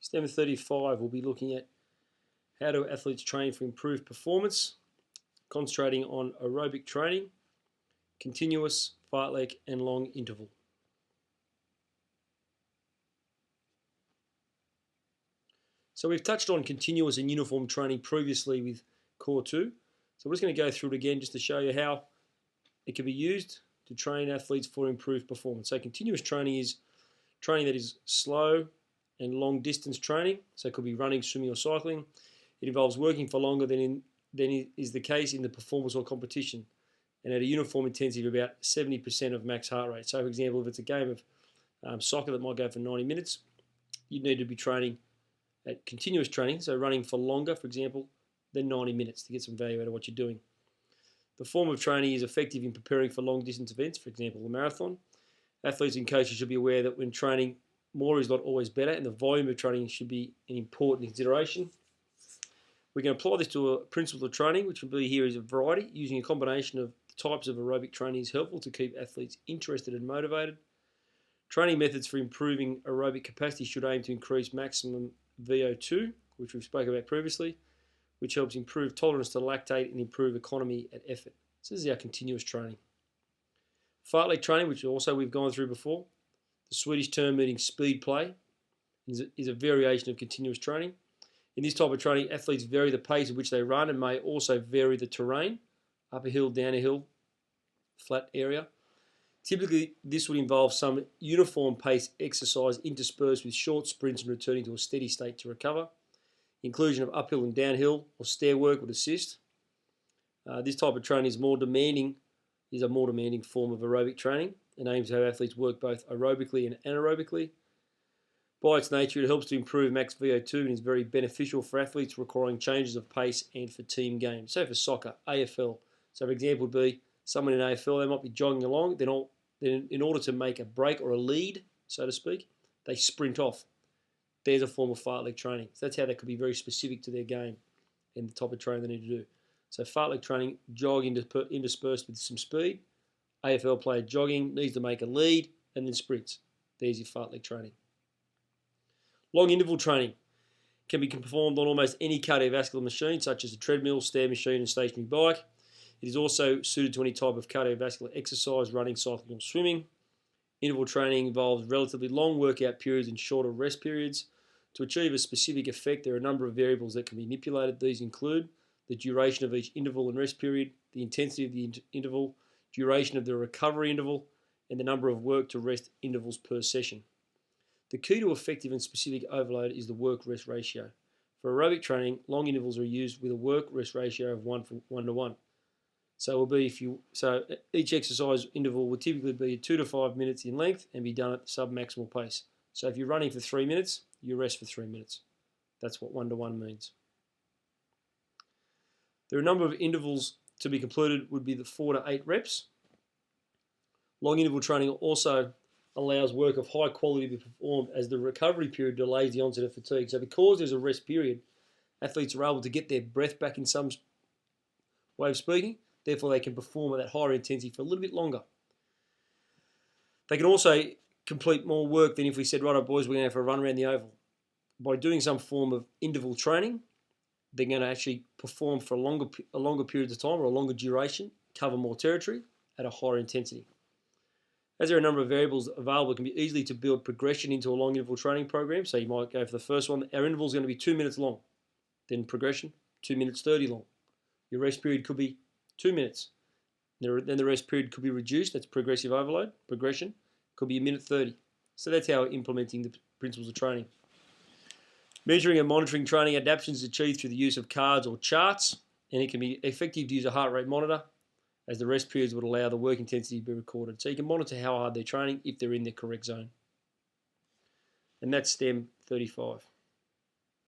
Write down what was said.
STEM 35 will be looking at how do athletes train for improved performance, concentrating on aerobic training, continuous, fartlek and long interval. So we've touched on continuous and uniform training previously with Core 2. So we're just going to go through it again just to show you how it can be used to train athletes for improved performance. So continuous training is training that is slow and long distance training. So it could be running, swimming or cycling. It involves working for longer than is the case in the performance or competition, and at a uniform intensity of about 70% of max heart rate. So for example, if it's a game of soccer that might go for 90 minutes, you'd need to be training at continuous training, so running for longer, for example, than 90 minutes to get some value out of what you're doing. The form of training is effective in preparing for long distance events, for example, a marathon. Athletes and coaches should be aware that when training, more is not always better, and the volume of training should be an important consideration. We can apply this to a principle of training, which will be here is a variety. Using a combination of types of aerobic training is helpful to keep athletes interested and motivated. Training methods for improving aerobic capacity should aim to increase maximum VO2, which we've spoken about previously, which helps improve tolerance to lactate and improve economy at effort. So this is our continuous training. Fartlek training, which also we've gone through before, the Swedish term meaning speed play, is a variation of continuous training. In this type of training, athletes vary the pace at which they run and may also vary the terrain, up a hill, down a hill, flat area. Typically, this would involve some uniform pace exercise interspersed with short sprints and returning to a steady state to recover. Inclusion of uphill and downhill or stair work would assist. This type of training is a more demanding form of aerobic training and aims to have athletes work both aerobically and anaerobically. By its nature, it helps to improve max VO2 and is very beneficial for athletes requiring changes of pace and for team games. So for soccer, AFL. So for example would be someone in AFL, they might be jogging along, then in order to make a break or a lead, so to speak, they sprint off. There's a form of fartlek training. So that's how that could be very specific to their game and the type of training they need to do. So fartlek training, jog interspersed with some speed. AFL player jogging, needs to make a lead, and then sprints. There's your fartlek training. Long interval training can be performed on almost any cardiovascular machine, such as a treadmill, stair machine, and stationary bike. It is also suited to any type of cardiovascular exercise, running, cycling, or swimming. Interval training involves relatively long workout periods and shorter rest periods. To achieve a specific effect, there are a number of variables that can be manipulated. These include the duration of each interval and rest period, the intensity of the interval, duration of the recovery interval, and the number of work to rest intervals per session. The key to effective and specific overload is the work-rest ratio. For aerobic training, long intervals are used with a work-rest ratio of 1 to 1. So each exercise interval will typically be 2 to 5 minutes in length and be done at sub-maximal pace. So if you're running for 3 minutes, you rest for 3 minutes. That's what 1 to 1 means. There are a number of intervals to be completed would be the 4 to 8 reps. Long interval training also allows work of high quality to be performed as the recovery period delays the onset of fatigue. So because there's a rest period, athletes are able to get their breath back in some way of speaking. Therefore, they can perform at that higher intensity for a little bit longer. They can also complete more work than if we said, right, boys, we're going to have a run around the oval. By doing some form of interval training, they're going to actually perform for a longer period of time or a longer duration, cover more territory at a higher intensity. As there are a number of variables available, it can be easily to build progression into a long interval training program. So you might go for the first one. Our interval is going to be 2 minutes long. Then progression, 2 minutes 30 long. Your rest period could be 2 minutes. Then the rest period could be reduced. That's progressive overload. Progression could be 1 minute 30. So that's how we're implementing the principles of training. Measuring and monitoring training adaptations is achieved through the use of cards or charts, and it can be effective to use a heart rate monitor, as the rest periods would allow the work intensity to be recorded. So you can monitor how hard they're training if they're in the correct zone. And that's STEM 35.